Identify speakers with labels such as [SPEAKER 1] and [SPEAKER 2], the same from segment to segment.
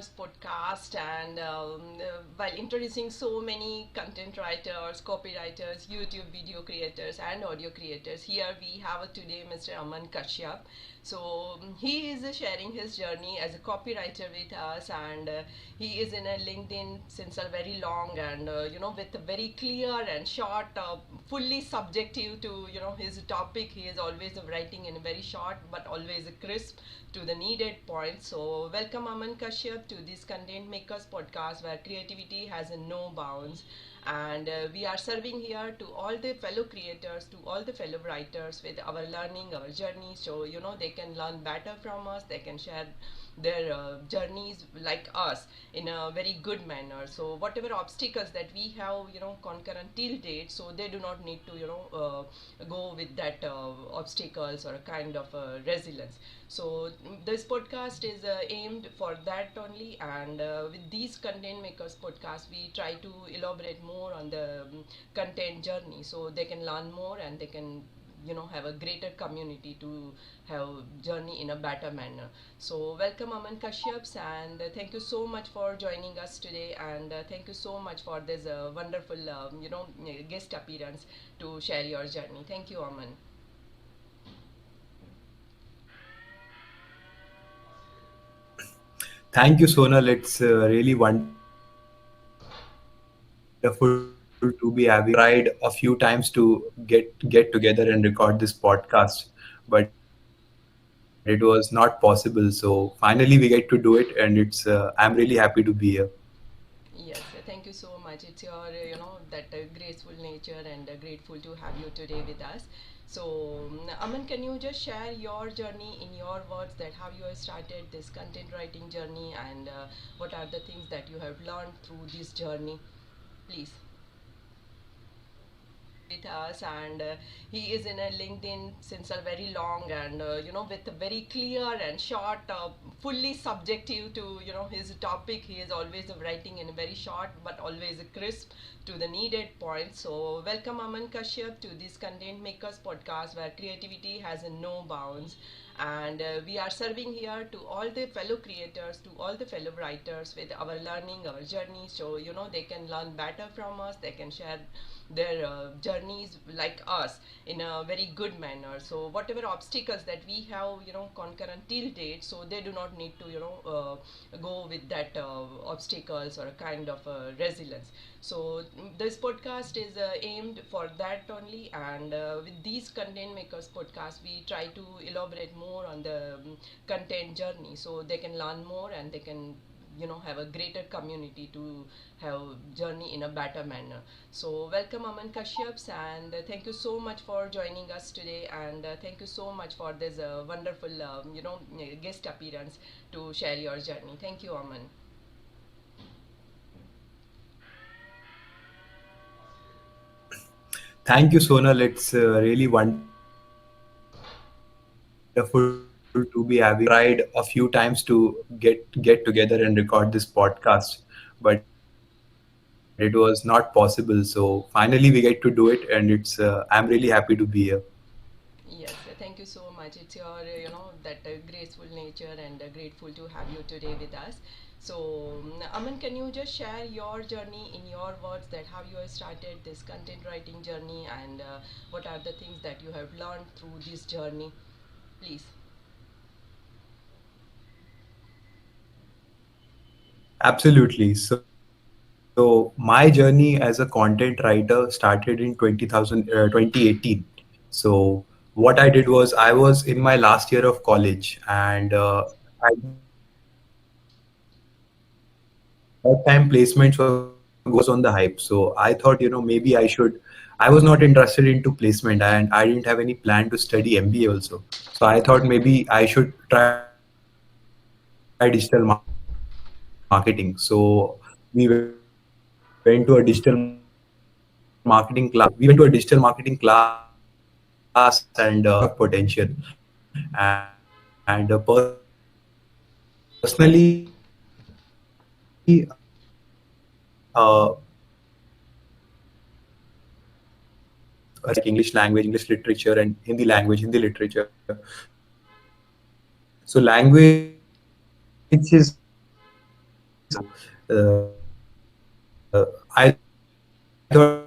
[SPEAKER 1] Makers podcast, and while introducing so many content writers, copywriters, YouTube video creators, and audio creators, here we have today Mr. Aman Kashyap. So he is sharing his journey as a copywriter with us, and he is in a LinkedIn since a very long and with a very clear and short, fully subjective to his topic. He is always writing in a very short but always crisp to the needed point. So, welcome Aman Kashyap to this Content Makers podcast where creativity has no bounds. And we are serving here to all the fellow creators, to all the fellow writers with our learning, our journey. So, they can learn better from us, they can share their journeys like us in a very good manner. So whatever obstacles that we have conquer until date, so they do not need to go with that obstacles or a kind of resilience. So this podcast is aimed for that only, and with these content makers podcast we try to elaborate more on the content journey, so they can learn more and they can have a greater community to have journey in a better manner. So welcome Aman Kashyaps, and thank you so much for joining us today, and thank you so much for this wonderful guest appearance to share your journey. Thank you, Aman.
[SPEAKER 2] Thank you, Sonal. It's really wonderful to be having you here. I tried a few times to get together and record this podcast, but it was not possible. So finally, we get to do it, and I'm really happy to be here.
[SPEAKER 1] Yes, thank you so much. It's your, that graceful nature, and grateful to have you today with us. So, Aman, can you just share your journey in your words, that how you have started this content writing journey, and what are the things that you have learned through this journey? Please. With us, and he is in a LinkedIn since a very long and with a very clear and short, fully subjective to his topic. He is always writing in a very short but always crisp to the needed point. So welcome Aman Kashyap to this Content Makers podcast where creativity has no bounds, and we are serving here to all the fellow creators, to all the fellow writers with our learning, our journey. So they can learn better from us, they can share their journeys like us in a very good manner. So whatever obstacles that we have conquer until date, so they do not need to go with that obstacles or a kind of resilience. So this podcast is aimed for that only, and with these content makers podcast we try to elaborate more on the content journey, so they can learn more and they can have a greater community to have journey in a better manner. So welcome Aman Kashyaps, and thank you so much for joining us today, and thank you so much for this wonderful guest appearance to share your journey. Thank you, Aman.
[SPEAKER 2] Thank you, Sonal. It's really wonderful to be having you here. I tried a few times to get together and record this podcast, but it was not possible. So finally, we get to do it, and I'm really happy to be here.
[SPEAKER 1] Yes, thank you so much. It's your, that graceful nature, and grateful to have you today with us. So, Aman, can you just share your journey in your words, that how you have started this content writing journey, and what are the things that you have learned through this journey? Please.
[SPEAKER 2] Absolutely. So my journey as a content writer started in 2018. So what I did was I was in my last year of college, and at that time placements were going on the hype. So I thought, maybe I was not interested into placement, and I didn't have any plan to study MBA also. So I thought maybe I should try digital marketing. So we went to a digital marketing class, and personally, So I thought,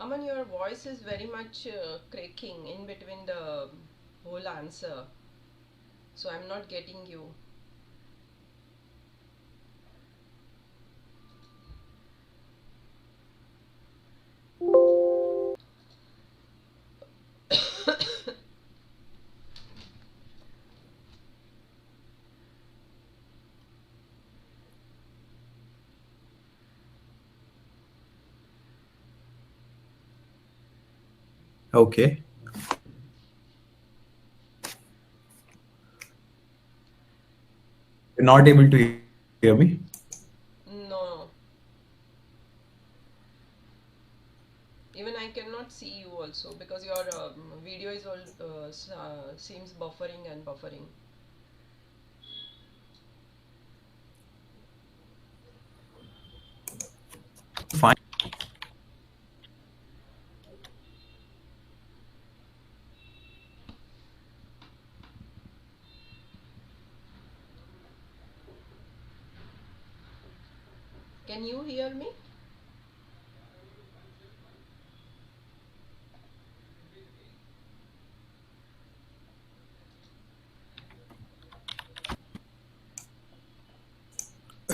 [SPEAKER 1] Aman, your voice is very much cracking in between the whole answer, so I'm not getting you.
[SPEAKER 2] okay, you're not able to hear me.
[SPEAKER 1] No, even I cannot see you also because your video is all seems buffering and buffering.
[SPEAKER 2] Fine.
[SPEAKER 1] Can you hear me?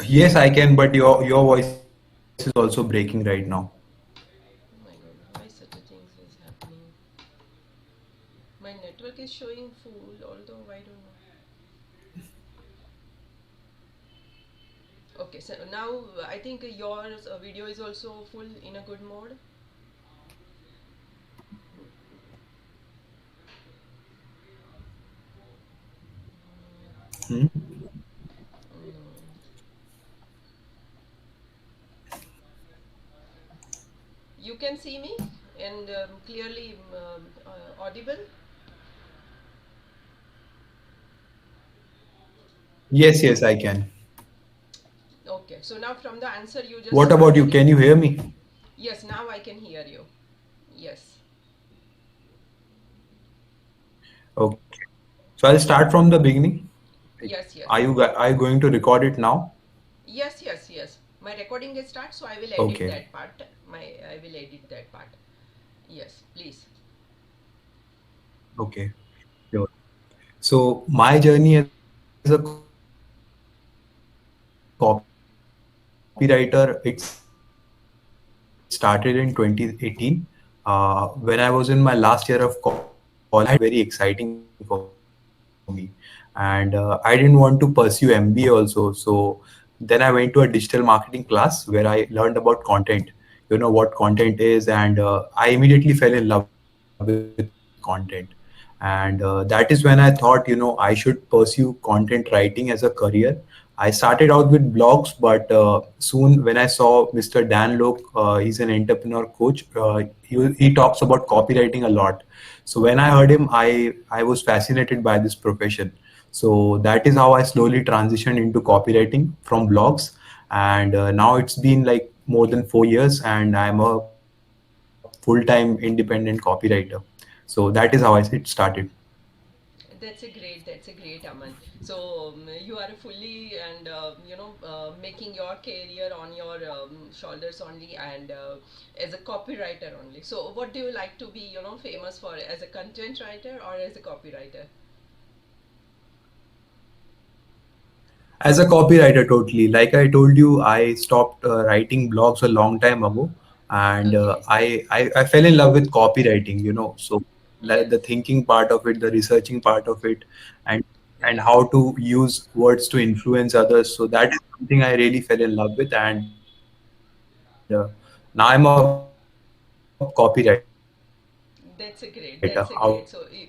[SPEAKER 2] Yes, I can, but your voice is also breaking right now.
[SPEAKER 1] Oh my god, why such a thing is happening? My network is showing full, although I don't know. Okay, so now I think your video is also full in a good mode.
[SPEAKER 2] Hmm?
[SPEAKER 1] Mm. You can see me and clearly audible.
[SPEAKER 2] Yes, yes, I can.
[SPEAKER 1] Okay, so now from the answer you just
[SPEAKER 2] What about you?
[SPEAKER 1] started,
[SPEAKER 2] Can you hear me?
[SPEAKER 1] yes, now I can hear you. Yes,
[SPEAKER 2] Okay. So I'll start from the beginning. Like,
[SPEAKER 1] yes, yes,
[SPEAKER 2] are you going to record it now?
[SPEAKER 1] yes, yes, yes. My recording is start, so I will edit
[SPEAKER 2] Okay.
[SPEAKER 1] that part. I will edit that part. Yes, please.
[SPEAKER 2] Okay. Sure. So my journey as a copywriter, it started in 2018. When I was in my last year of college, and I had very exciting for me, and I didn't want to pursue MBA also. So then I went to a digital marketing class where I learned about content. What content is, and I immediately fell in love with content. And that is when I thought, I should pursue content writing as a career. I started out with blogs, but soon when I saw Mr. Dan Lok, he's an entrepreneur coach. He talks about copywriting a lot. So when I heard him, I was fascinated by this profession. So that is how I slowly transitioned into copywriting from blogs, and now it's been like more than 4 years, and I'm a full-time independent copywriter. So that is how it started.
[SPEAKER 1] That's a great, Aman. So you are fully and making your career on your shoulders only, and as a copywriter only. So what do you like to be, famous for, as a content writer or as a copywriter?
[SPEAKER 2] As a copywriter, totally. Like I told you, I stopped writing blogs a long time ago, and
[SPEAKER 1] Okay.
[SPEAKER 2] I fell in love with copywriting. So like
[SPEAKER 1] Yes.
[SPEAKER 2] the thinking part of it, the researching part of it, and and
[SPEAKER 1] Yes.
[SPEAKER 2] how to use words to influence others. So that is something I really fell in love with, and now I'm a copywriter, out and out copywriter.
[SPEAKER 1] That's a great.
[SPEAKER 2] I
[SPEAKER 1] That's a
[SPEAKER 2] don't
[SPEAKER 1] great. So yeah.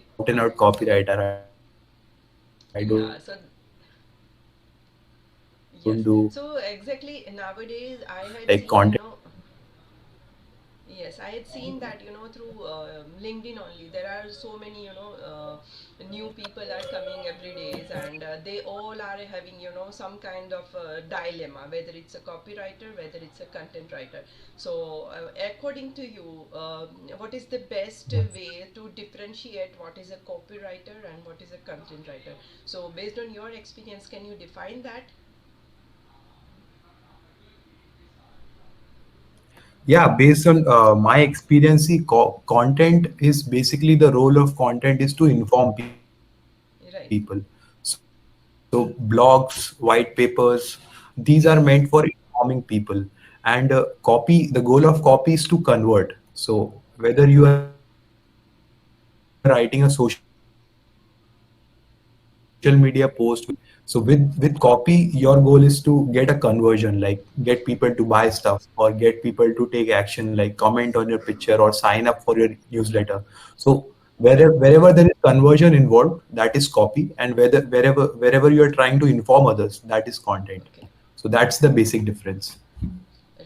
[SPEAKER 1] So
[SPEAKER 2] do
[SPEAKER 1] yes.
[SPEAKER 2] like
[SPEAKER 1] So
[SPEAKER 2] content
[SPEAKER 1] exactly
[SPEAKER 2] writing.
[SPEAKER 1] nowadays I
[SPEAKER 2] I
[SPEAKER 1] had
[SPEAKER 2] do
[SPEAKER 1] seen,
[SPEAKER 2] like
[SPEAKER 1] Yes, I had seen that, through LinkedIn only. There are so many, new people are coming every days, and they all are having, some kind of dilemma, whether it's a copywriter, whether it's a content writer. So, according to you, what is the best way to differentiate what is a copywriter and what is a content writer? So, based on your experience, can you define that?
[SPEAKER 2] Yeah, based on my experience, see, content is basically the role of content is to inform people.
[SPEAKER 1] Right.
[SPEAKER 2] So blogs, white papers, these are meant for informing people. And copy, the goal of copy is to convert. So whether you are writing a social media post with copy, your goal is to get a conversion, like get people to buy stuff or get people to take action, like comment on your picture or sign up for your newsletter. So wherever there is conversion involved, that is copy, and wherever you are trying to inform others, that is content. So wherever you are trying to inform others, that is content.
[SPEAKER 1] Okay.
[SPEAKER 2] So that's the basic difference.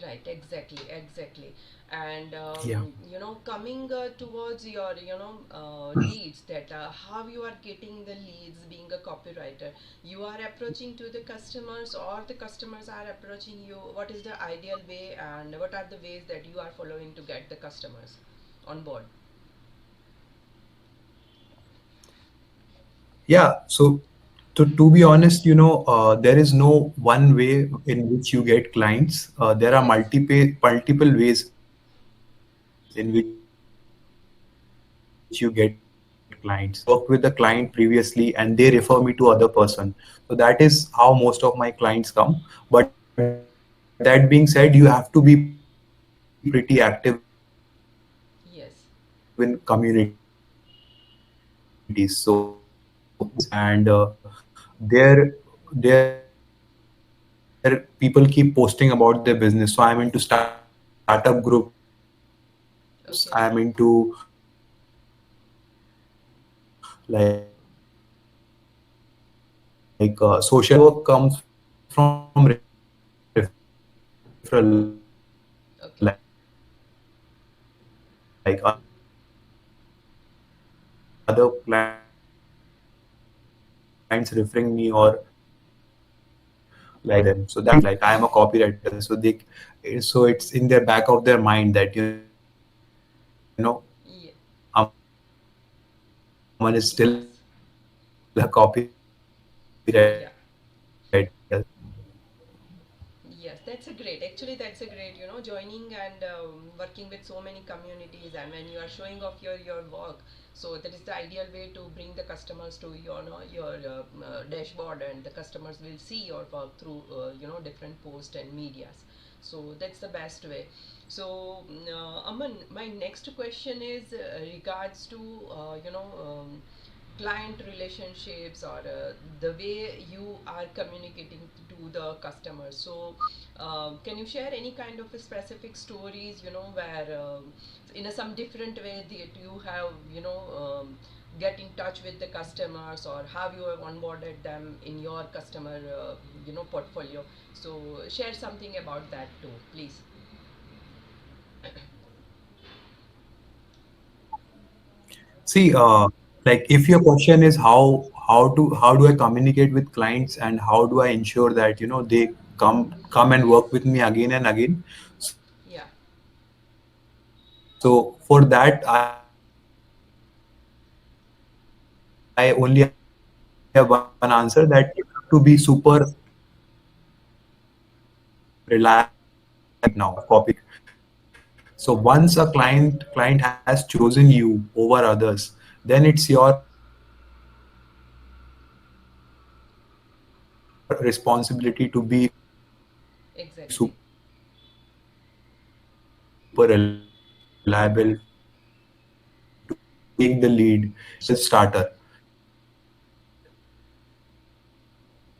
[SPEAKER 1] Right, exactly, exactly. And
[SPEAKER 2] Yeah.
[SPEAKER 1] coming towards your leads, that how you are getting the leads being a copywriter, you are approaching to the customers or the customers are approaching you. What is the ideal way, and what are the ways that you are following to get the customers on board?
[SPEAKER 2] Yeah. So to be honest, there is no one way in which you get clients. There are
[SPEAKER 1] Yes.
[SPEAKER 2] multiple ways in which you get clients. So I work with the client previously and they refer me to other person. So that is how most of my clients come. But that being said, you have to be pretty active in social media and you have to be pretty active in communities. So there are multiple communities and there people keep posting about their business. So I'm into startup groups, I'm into
[SPEAKER 1] Okay.
[SPEAKER 2] social media. Whenever my work comes from referral,
[SPEAKER 1] Okay.
[SPEAKER 2] like other clients referring me or like them. So that's how they get my leads. Like I am a copywriter, so it's in their back of their mind that
[SPEAKER 1] Yeah.
[SPEAKER 2] Aman is still a copywriter. So
[SPEAKER 1] Yes. Yeah. Yes, that's a great. Actually, that's a great. Joining and working with so many communities, and when you are showing off your work, so that is the ideal way to bring the customers to your dashboard, and the customers will see your work through different posts and medias. So that's the best way. So Aman, my next question is regards to client relationships, or the way you are communicating to the customers. So can you share any kind of specific stories, where in a some different way that you have get in touch with the customers, or how you have onboarded them in your customer portfolio? So share something about that too, please.
[SPEAKER 2] See, like if your question is how do I communicate with clients and how do I ensure that they come and work with me again and again. So for
[SPEAKER 1] Yeah.
[SPEAKER 2] that, I only have one answer, that you have to be super reliable and copy. So once a client has chosen you over others, then it's your responsibility to be super reliable, to
[SPEAKER 1] Exactly.
[SPEAKER 2] take the lead. If you are a self-starter, you are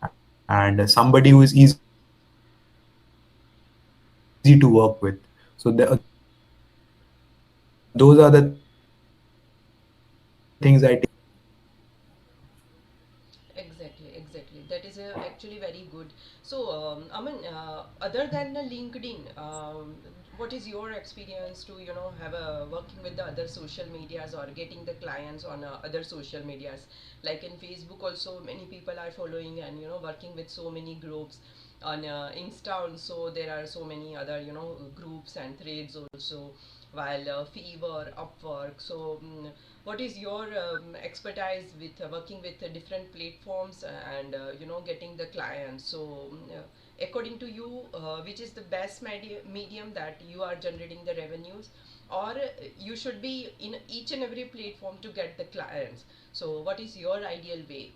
[SPEAKER 2] a self-starter and somebody who is easy to work with. So those are the things that you have to make sure that
[SPEAKER 1] Exactly, exactly. That is actually very good. So, Aman, other than the LinkedIn, what is your experience to have a working with the other social medias or getting the clients on other social medias, like in Facebook also many people are following, and working with so many groups on Insta also. There are so many other groups and threads also, while Fiverr, Upwork. So what is your expertise with working with different platforms and getting the clients? So according to you, which is the best medium that you are generating the revenues, or you should be in each and every platform to get the clients? So what is your ideal way?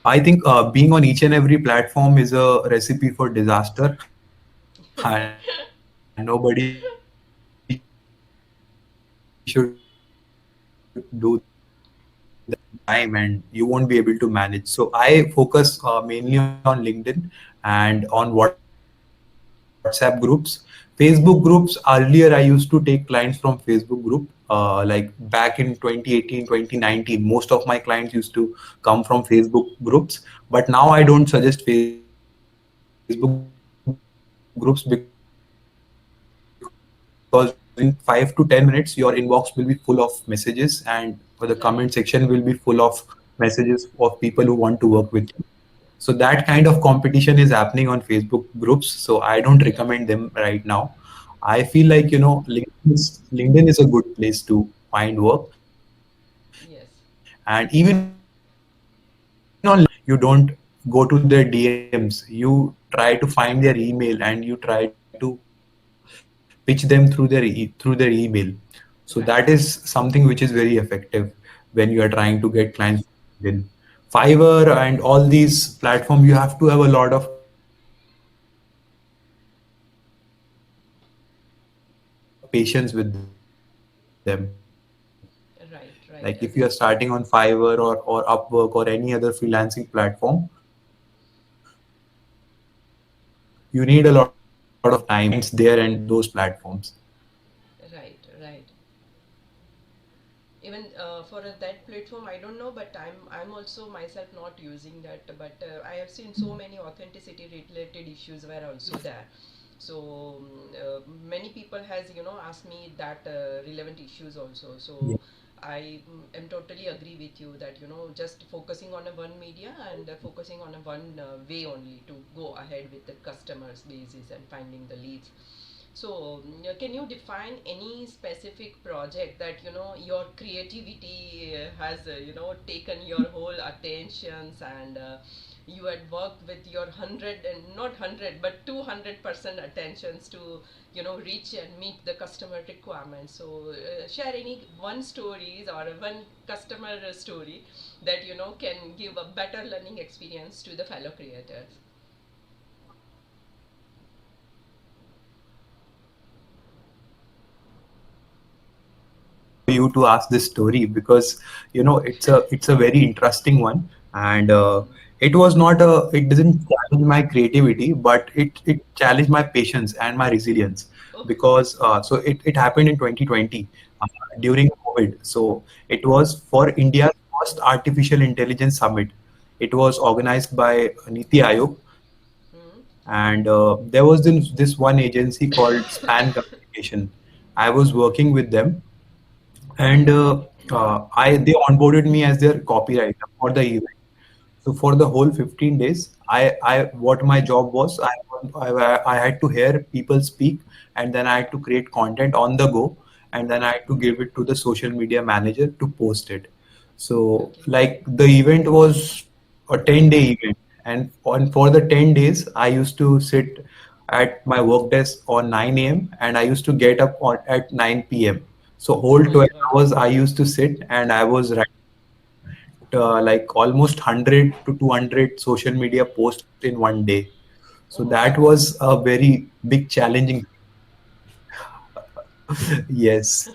[SPEAKER 2] I think being on each and every platform is a recipe for disaster, and nobody should do that time, and you won't be able to manage. So I focus mainly on LinkedIn and on WhatsApp groups. Facebook groups, earlier I used to take clients from Facebook group. Like back in 2018, 2019, most of my clients used to come from Facebook groups. But now I don't suggest Facebook groups because in 5 to 10 minutes your inbox will be full of messages, and the comment section will be full of messages, and the comment section will be full of
[SPEAKER 1] Right.
[SPEAKER 2] messages of people who want to work with you. So that kind of competition is happening on Facebook groups. So I don't recommend them right now. I feel like, LinkedIn is a good place to find work. And even on LinkedIn,
[SPEAKER 1] Yes.
[SPEAKER 2] you don't go to their DMs. You try to find their email and you try to pitch them through their email. So that is something which is very effective when you are
[SPEAKER 1] Right.
[SPEAKER 2] trying to get clients from LinkedIn. Fiverr and all these platforms, you have to have a lot of patience with them. And even on LinkedIn, you need a lot of patience because like if you are starting on
[SPEAKER 1] Right.
[SPEAKER 2] Fiverr
[SPEAKER 1] Right.
[SPEAKER 2] or
[SPEAKER 1] Agree.
[SPEAKER 2] Upwork or any other freelancing platform, you need a lot of patience because you need a lot of time to get clients there and those platforms.
[SPEAKER 1] Right. Right. Even for that platform, I don't know, but I'm also myself not using that, but I have seen so many authenticity related issues were also there. So many people has asked me that relevant issues also. So I am totally agree with you that just focusing on a one media and focusing on a one way only to go ahead with the customers basis and finding the leads. So, can you define any specific project that your creativity has taken your whole attentions, and you had worked with your 100 and not 100 but 200% attentions to reach and meet the customer requirements? So, share any one stories or one customer story that can give a better learning experience to the fellow creators.
[SPEAKER 2] For you to ask this story because it's a very interesting one. And it was not a it didn't challenge my creativity, but it challenged my patience and my resilience.
[SPEAKER 1] Oh,
[SPEAKER 2] Because it happened in 2020 uh, during COVID. So it was for India's first artificial intelligence summit. It was organized by Niti Aayog,
[SPEAKER 1] hmm.
[SPEAKER 2] and there was this one agency called Span Communication. I was working with them, and I they onboarded me as their copywriter for the event. So for the whole 15 days, I what my job was, I had to hear people speak, and then I had to create content on the go, and then I had to give it to the social media manager to post it. So
[SPEAKER 1] Okay.
[SPEAKER 2] like the event was a 10-day event, and for the 10 days, I used to sit at my work desk on 9 a.m. and I used to get up at 9 p.m. So
[SPEAKER 1] Oh
[SPEAKER 2] whole
[SPEAKER 1] my
[SPEAKER 2] 12
[SPEAKER 1] God.
[SPEAKER 2] hours I used to sit and I was like almost 100 to 200 social media posts in one day. So
[SPEAKER 1] Oh,
[SPEAKER 2] that was a very big challenging. Yes.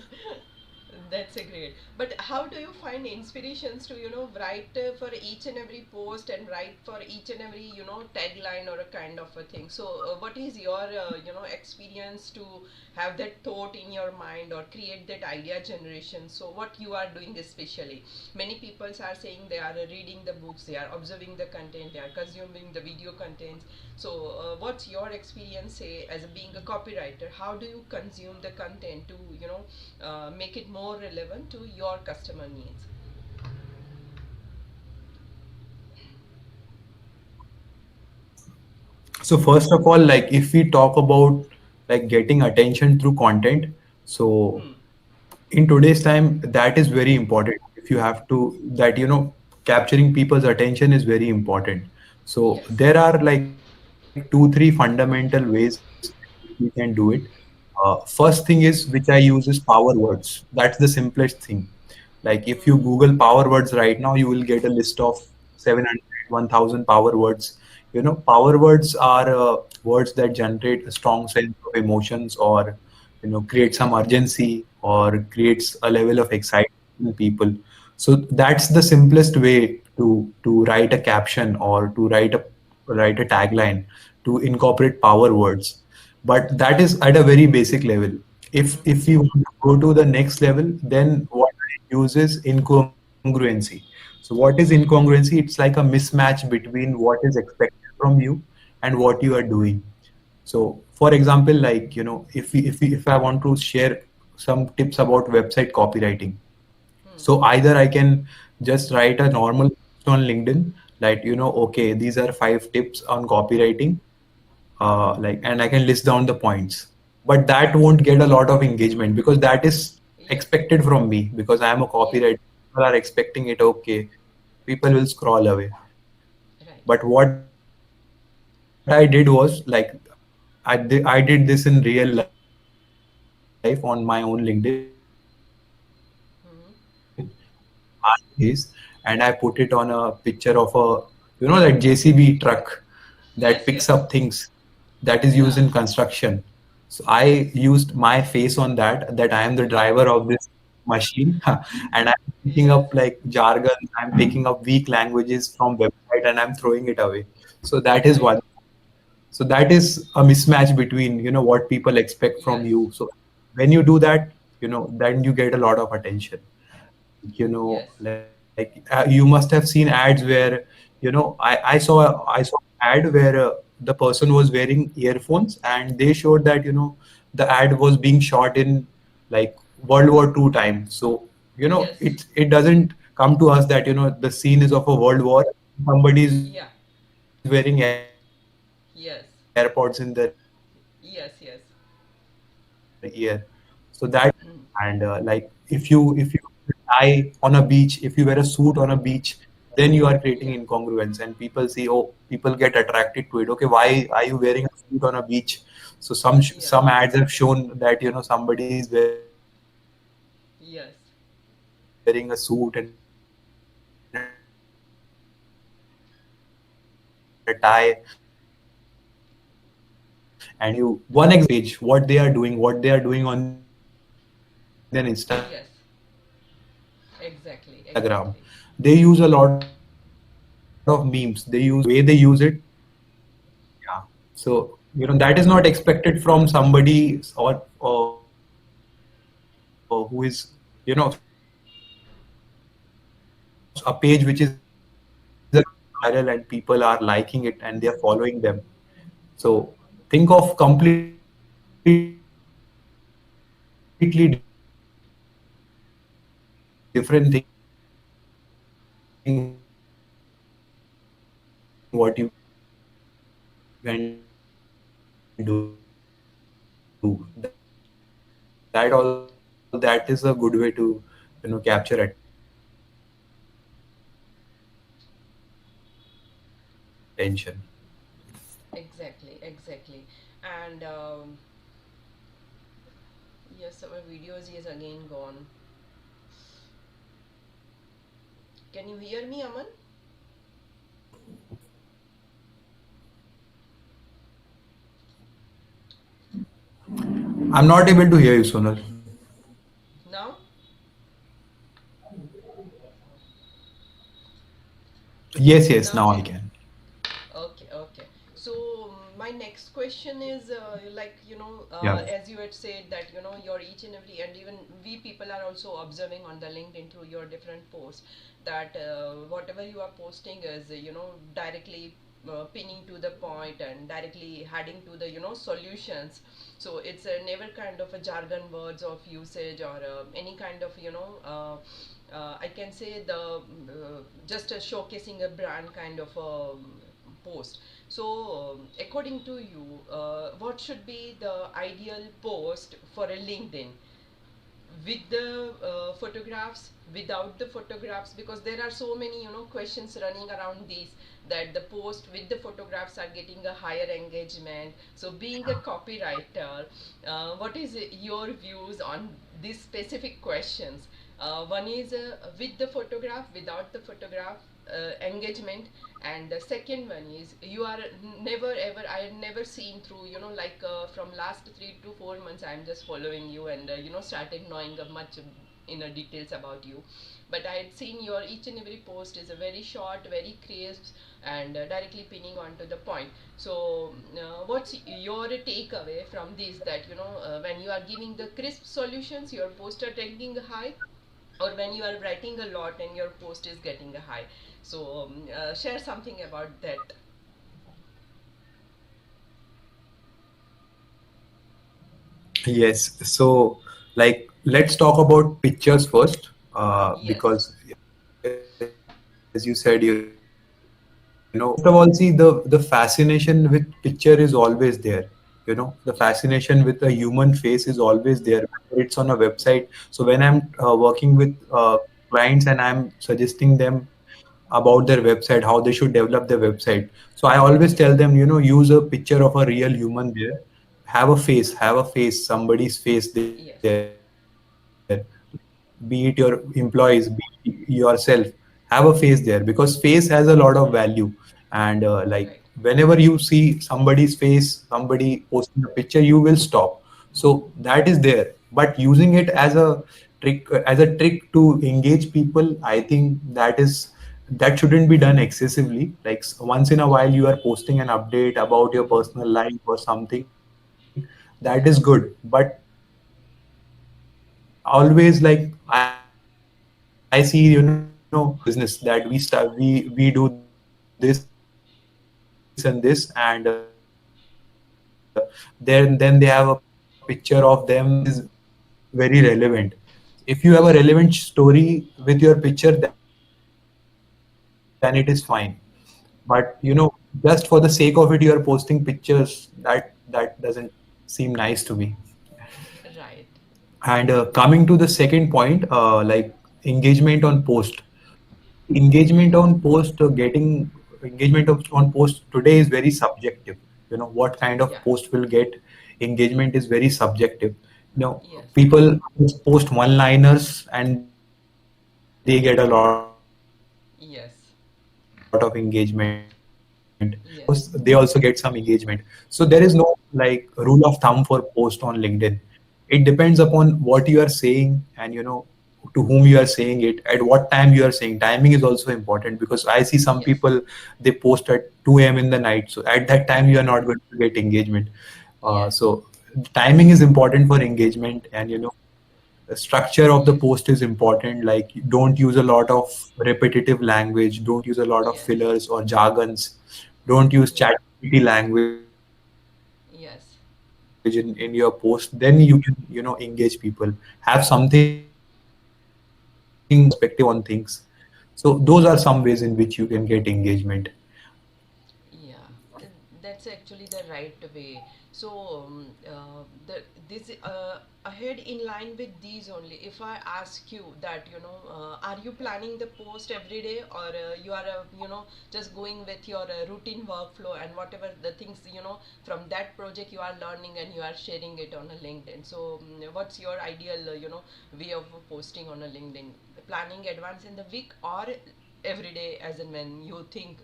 [SPEAKER 1] that's a great. But how do you find inspirations to write for each and every post and write for each and every tagline or a kind of a thing? So what is your experience to have that thought in your mind or create that idea generation? So what you are doing especially, many people are saying they are reading the books, they are observing the content, they are consuming the video content. So what's your experience, say, as a, being a copywriter, how do you consume the content to make it more relevant to your customer needs?
[SPEAKER 2] So first of all, like if we talk about like getting attention through content, so
[SPEAKER 1] Hmm.
[SPEAKER 2] in today's time that is very important. If you have to that capturing people's attention is very important. So
[SPEAKER 1] Yes.
[SPEAKER 2] there are like two three fundamental ways we can do it. First thing is which I use is power words. That's the simplest thing. Like if you
[SPEAKER 1] Hmm.
[SPEAKER 2] Google power words right now, you will get a list of 700, 1000 power words. Power words are words that generate a strong sense of emotions, or create some urgency, or creates a level of excitement in people. So that's the simplest way to write a caption, or to write a tagline, to incorporate power words. But that is at a very basic level. If you want to go to the next level, then what I use is incongruency. So what is incongruency? It's like a mismatch between what is expected from you and what you are doing. So for example, like if I want to share some tips about website copywriting,
[SPEAKER 1] Hmm.
[SPEAKER 2] so either I can just write a normal post on LinkedIn, like okay, these are 5 tips on copywriting, like, and I can list down the points. But that won't get a lot of engagement, because that is
[SPEAKER 1] Yes.
[SPEAKER 2] expected from me, because I am a
[SPEAKER 1] Yes.
[SPEAKER 2] copywriter. People are expecting it. Okay, people will scroll away.
[SPEAKER 1] Right.
[SPEAKER 2] But what I did was, like, I did this in real life on my own LinkedIn. I took
[SPEAKER 1] Hmm.
[SPEAKER 2] my face and I put it on a picture of a, that JCB truck
[SPEAKER 1] Yes.
[SPEAKER 2] that picks
[SPEAKER 1] Yes.
[SPEAKER 2] up things that is used
[SPEAKER 1] Yeah.
[SPEAKER 2] in construction. So I used my face on that I am the driver of this machine, and I'm picking
[SPEAKER 1] Yes.
[SPEAKER 2] up like jargon, I'm picking up weak languages from website and I'm throwing it away. So that is
[SPEAKER 1] Right.
[SPEAKER 2] one. So that is a mismatch between what people expect from
[SPEAKER 1] Yes.
[SPEAKER 2] you. So when you do that, then you get a lot of attention.
[SPEAKER 1] Yes.
[SPEAKER 2] Like you must have seen ads where I saw an ad where the person was wearing earphones, and they showed that the ad was being shot in like World War II time. So
[SPEAKER 1] Yes.
[SPEAKER 2] it doesn't come to us that the scene is of a world war. Somebody is wearing
[SPEAKER 1] Yeah.
[SPEAKER 2] AirPods in their ear. So that is
[SPEAKER 1] Yes. Yes. Yes.
[SPEAKER 2] and like if you tie on a beach, if you wear a suit on a beach, then you are creating
[SPEAKER 1] Yeah.
[SPEAKER 2] incongruence, and people see, oh, people get attracted to it. Okay, why are you wearing a suit on a beach? So some
[SPEAKER 1] Yeah.
[SPEAKER 2] ads have shown that somebody is wearing a suit and a tie,
[SPEAKER 1] Yes.
[SPEAKER 2] and people are liking it and they are following them. So that is one example. And one example is like if you see someone's page, what they are doing on their Instagram,
[SPEAKER 1] Yes. Exactly.
[SPEAKER 2] they use a
[SPEAKER 1] Exactly.
[SPEAKER 2] lot of memes. They use the way they use it. Yeah. So that is not expected from somebody, or who is a page which is going viral and people are liking it and they are following them. So think of completely different thing. What you are doing and what they are doing on their Instagram. That is a good way to capture attention.
[SPEAKER 1] Exactly. Exactly. And yes, our videos is again gone. Can you hear me, Aman?
[SPEAKER 2] I'm not able to hear you, Sonal.
[SPEAKER 1] Now?
[SPEAKER 2] Yes, yes,
[SPEAKER 1] Now
[SPEAKER 2] now I
[SPEAKER 1] can
[SPEAKER 2] can.
[SPEAKER 1] Okay, okay. So my next question is like
[SPEAKER 2] Yeah.
[SPEAKER 1] as you had said that your each and every, and even we people are also observing on the LinkedIn through your different posts that whatever you are posting is directly pinning to the point and directly heading to the solutions. So it's never kind of a jargon words of usage or any kind of I can say the just showcasing a brand kind of post. So, according to you, what should be the ideal post for a LinkedIn? With the photographs, without the photographs, because there are so many questions running around these, that the post with the photographs are getting a higher engagement. So being a copywriter, what is your views on these specific questions? One is with the photograph, without the photograph, engagement. And the second one is you are never ever, I had never seen through like from last 3 to 4 months I'm just following you, and started knowing much in details about you. But I had seen your each and every post is a very short, very crisp, and directly pinning onto the point. So what's your takeaway from this, that when you are giving the crisp solutions, your posts are ranking high, or when you are writing a lot and your post is getting a high? So share something about that.
[SPEAKER 2] Yes. So, like, let's talk about pictures first,
[SPEAKER 1] Yes.
[SPEAKER 2] because as you said, first of all, see the fascination with picture is always there. The fascination with a human face is always there. Whether it's on a website. So when I'm working with clients and I'm suggesting them about their website, how they should develop their website. So I always tell them, use a picture of a real human there. Have a face, somebody's face there.
[SPEAKER 1] Yes.
[SPEAKER 2] Be it your employees, be it yourself, have a face there, because face has a lot of value. And like whenever
[SPEAKER 1] Right.
[SPEAKER 2] you see somebody's face, somebody posting a picture, you will stop. So that is there. But using it as a trick to engage people, I think that shouldn't be done excessively. Like once in a while you are posting an update about your personal life or something, that is good. But always, like, I see, some people do this in business, that we do this and this, and then they have a picture of them which is very relevant. If you have a relevant story with your picture, then it is fine. But just for the sake of it, you are posting pictures, that doesn't seem nice to me.
[SPEAKER 1] Right.
[SPEAKER 2] And coming to the second point, like engagement on post. So see, engagement on post today is very subjective. What kind
[SPEAKER 1] Yeah.
[SPEAKER 2] of post will get engagement is very subjective.
[SPEAKER 1] Yes.
[SPEAKER 2] People post one-liners and they get a lot of engagement. People post
[SPEAKER 1] Yes.
[SPEAKER 2] they also get some engagement.
[SPEAKER 1] Yes.
[SPEAKER 2] So there is no like rule of thumb for post on LinkedIn. It depends upon what you are saying, and to whom you are saying it, at what time you are saying. Timing is also important, because I see some people, they
[SPEAKER 1] Yes.
[SPEAKER 2] post at 2 a.m. in the night. So at that time you are not going to get engagement. So
[SPEAKER 1] Yes.
[SPEAKER 2] timing is important for engagement, and the structure of the
[SPEAKER 1] Yes.
[SPEAKER 2] post is important. Like, don't use a lot of repetitive language, don't use a lot of
[SPEAKER 1] Yes.
[SPEAKER 2] fillers or jargons, don't use
[SPEAKER 1] Right.
[SPEAKER 2] chat language in your post. Then
[SPEAKER 1] Yes.
[SPEAKER 2] you can engage people. Have something perspective on things. So those are some ways in which you can get engagement.
[SPEAKER 1] Yeah, that's actually the right way. So, this ahead in line with these only. If I ask you that, are you planning the post every day, or you are, just going with your routine workflow, and whatever the things, from that project you are learning and you are sharing it on a LinkedIn. So, what's your ideal, way of posting on a LinkedIn? Planning advance in the week, or every day as and when you think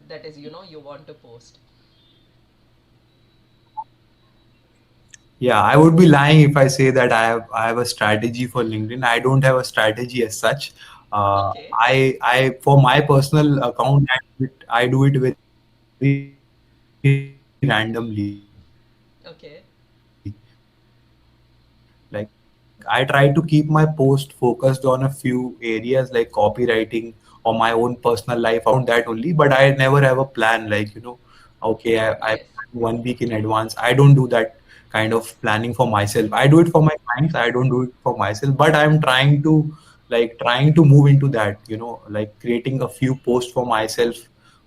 [SPEAKER 1] that is you want to post?
[SPEAKER 2] Yeah, I would be lying if I say that I have a strategy for LinkedIn. I don't have a strategy as such.
[SPEAKER 1] Okay.
[SPEAKER 2] I for my personal account, I do it very randomly.
[SPEAKER 1] Okay.
[SPEAKER 2] Like I try to keep my post focused on a few areas like copywriting or my own personal life around that only, but I never have a plan like, okay, I plan
[SPEAKER 1] Yes.
[SPEAKER 2] 1 week in advance. I don't do that kind of planning for myself. I do it for my clients. I don't do it for myself, but I'm trying to move into that, like creating a few posts for myself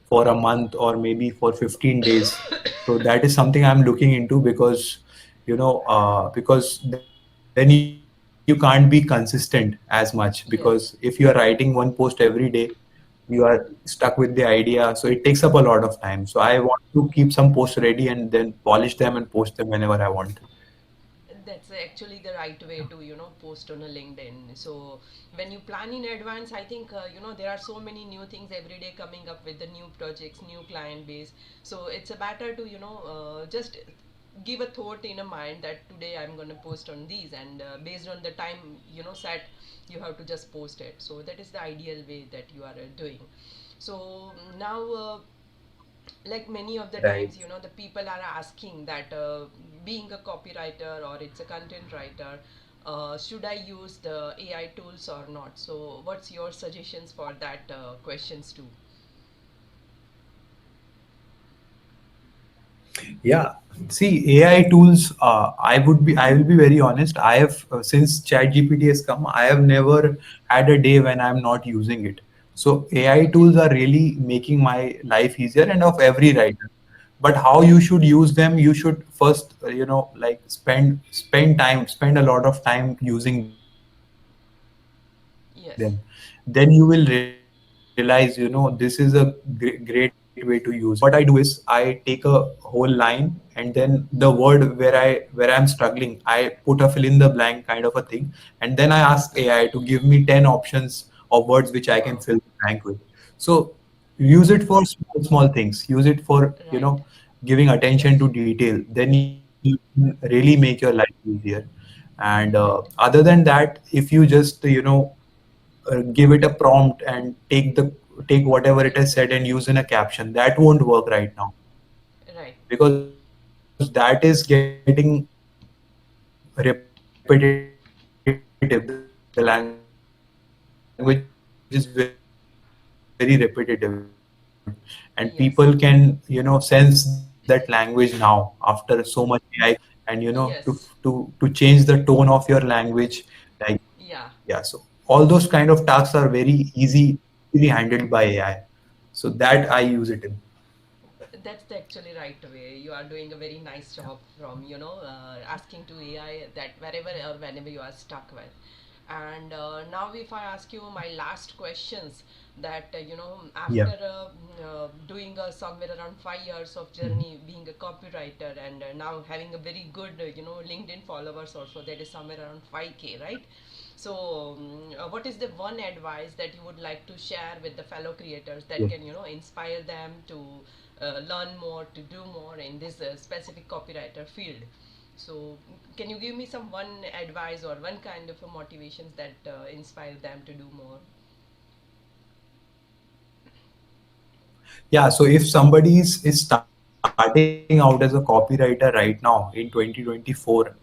[SPEAKER 2] for a month or maybe for 15 days. So that is something I'm looking into because then you can't be consistent as much, because if you are writing one
[SPEAKER 1] Yes.
[SPEAKER 2] post every day, you are stuck with the idea, so it takes up a lot of time. So I want to keep some posts ready and then polish them and post them whenever I want.
[SPEAKER 1] That's actually the right way to post on a LinkedIn. So when you plan in advance, I think there are so many new things every day coming up with the new projects, new client base. So it's a better to just give a thought in a mind that today I'm going to post on these, and based on the time set, you have to just post it. So that is the ideal way that you are doing. So now like many of the times
[SPEAKER 2] Right.
[SPEAKER 1] the people are asking that being a copywriter or it's a content writer, should I use the AI tools or not? So what's your suggestions for that questions too?
[SPEAKER 2] Yeah. See, AI tools, I will be very honest. I have, since ChatGPT has come, I have never had a day when I'm not using it. So AI
[SPEAKER 1] Okay.
[SPEAKER 2] tools are really making my life easier and of every writer. But how you should use them, you should first, like spend a lot of time using them. Then you will realize,
[SPEAKER 1] Yes.
[SPEAKER 2] this is a great way to use it. So what I do is I take a whole line, and then the word where I'm struggling, I put a fill in the blank kind of a thing, and then I ask AI to give me 10 options of words which I can fill the blank
[SPEAKER 1] Wow.
[SPEAKER 2] with. So use it for small things. Use it for,
[SPEAKER 1] Right.
[SPEAKER 2] giving attention to
[SPEAKER 1] Yes.
[SPEAKER 2] detail. Then you can really make your life easier. And
[SPEAKER 1] Right.
[SPEAKER 2] other than that, if you just give it a prompt and take whatever it has said and use in a caption, that won't work right now,
[SPEAKER 1] Right.
[SPEAKER 2] because that is getting repetitive. The language is very repetitive, and people can sense that language now after so much AI and
[SPEAKER 1] Yes.
[SPEAKER 2] to change the tone of your language, like,
[SPEAKER 1] Yes.
[SPEAKER 2] to change the tone of your language, like,
[SPEAKER 1] Yeah.
[SPEAKER 2] yeah. So all those kind of tasks are very easily handled by AI. So that I use it in.
[SPEAKER 1] That's the actually right way. You are doing a very nice job from asking to AI that wherever or whenever you are stuck with. And now, if I ask you my last questions, that after
[SPEAKER 2] Yeah.
[SPEAKER 1] doing somewhere around 5 years of journey being a copywriter, and now having a very good LinkedIn followers also, that is somewhere around 5K, right? So what is the one advice that you would like to share with the fellow creators that can
[SPEAKER 2] Yeah.
[SPEAKER 1] inspire them to learn more, to do more in this specific copywriter field? So can you give me some one advice or one kind of a motivations that inspire them to do more?
[SPEAKER 2] Yeah, so if somebody is starting out as a copywriter right now in 2024,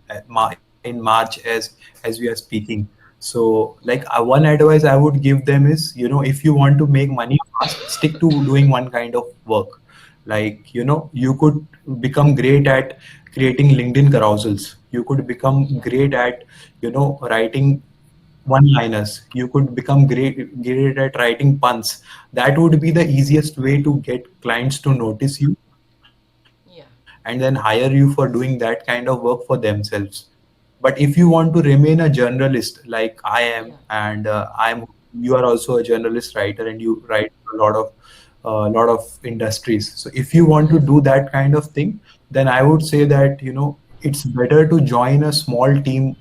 [SPEAKER 2] in March, as we are speaking, so like
[SPEAKER 1] Yeah.
[SPEAKER 2] one advice I would give them is, if you want to make money fast, stick to doing one kind of work. Like, you could become great at creating LinkedIn carousels. You could become
[SPEAKER 1] Yeah.
[SPEAKER 2] great at, writing one-liners. You could become great at writing puns. That would be the easiest way to get clients to notice you and then hire
[SPEAKER 1] Yeah.
[SPEAKER 2] you for doing that kind of work for themselves. But if you want to remain a generalist like I am, and you are also a generalist writer and you write a lot of industries. So if you want to do
[SPEAKER 1] Yes.
[SPEAKER 2] that kind of thing, then I would say that it's better to join a small team,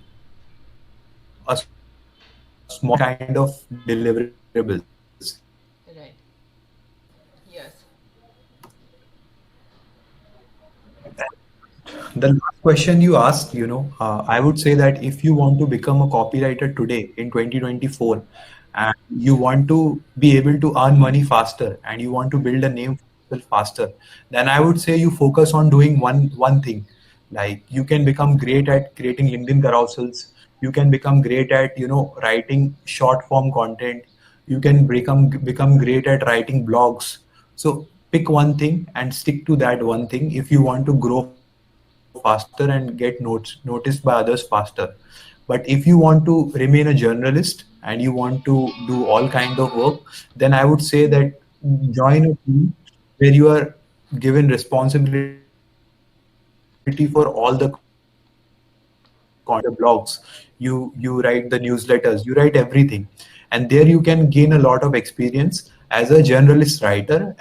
[SPEAKER 2] a small team of kind of deliverables.
[SPEAKER 1] Right. Yes.
[SPEAKER 2] The last question you asked, I would say that if you want to become a copywriter today in 2024 and you want to be able to earn money faster and you want to build a name for yourself faster, then I would say you focus on doing one thing. Like you can become great at creating LinkedIn carousels, you can become great at writing short form content, you can become great at writing blogs. So pick one thing and stick to that one thing if you want to grow faster and get noticed by others faster. But if you want to remain a journalist and you want to do all kind of work, then I would say that join a team where you are given responsibility for all the content. You write the blogs, you write the newsletters, you write everything, and there you can gain a lot of experience as a generalist writer,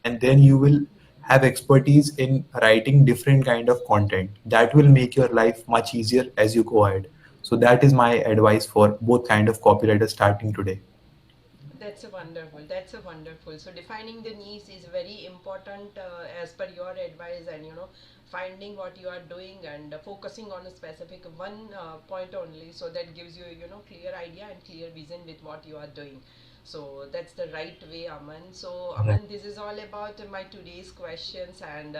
[SPEAKER 2] and then you will have expertise in writing different kind of content that will make your life much easier as you go ahead. So that is my advice for both kind of copywriters starting today.
[SPEAKER 1] That's a wonderful. That's a wonderful. So defining the niche is very important as per your advice, and finding what you are doing and focusing on a specific one point only. So that gives you clear idea and clear vision with what you are doing. So that's the right way, Aman. So Aman, this is all about my today's questions, and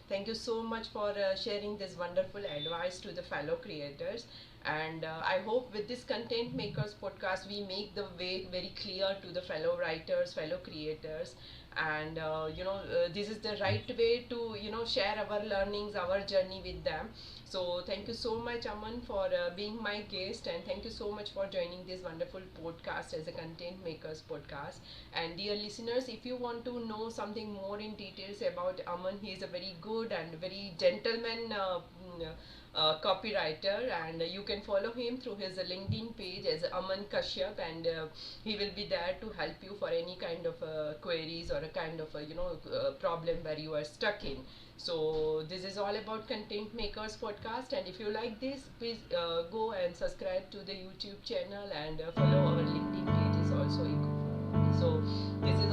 [SPEAKER 1] thank you so much for sharing this wonderful advice to the fellow creators. And I hope with this content makers podcast we make the way very clear to the fellow writers, fellow creators, and this is the right way to share our learnings, our journey with them. So thank you so much, Aman, for being my guest, and thank you so much for joining this wonderful podcast as a content makers podcast. And dear listeners, if you want to know something more in details about Aman, he is a very good and very gentleman copywriter, and you can follow him through his LinkedIn page as Aman Kashyap, and he will be there to help you for any kind of queries or a kind of problem where you are stuck in. So this is all about content makers podcast, and if you like this, please go and subscribe to the YouTube channel and follow our LinkedIn pages also. So this is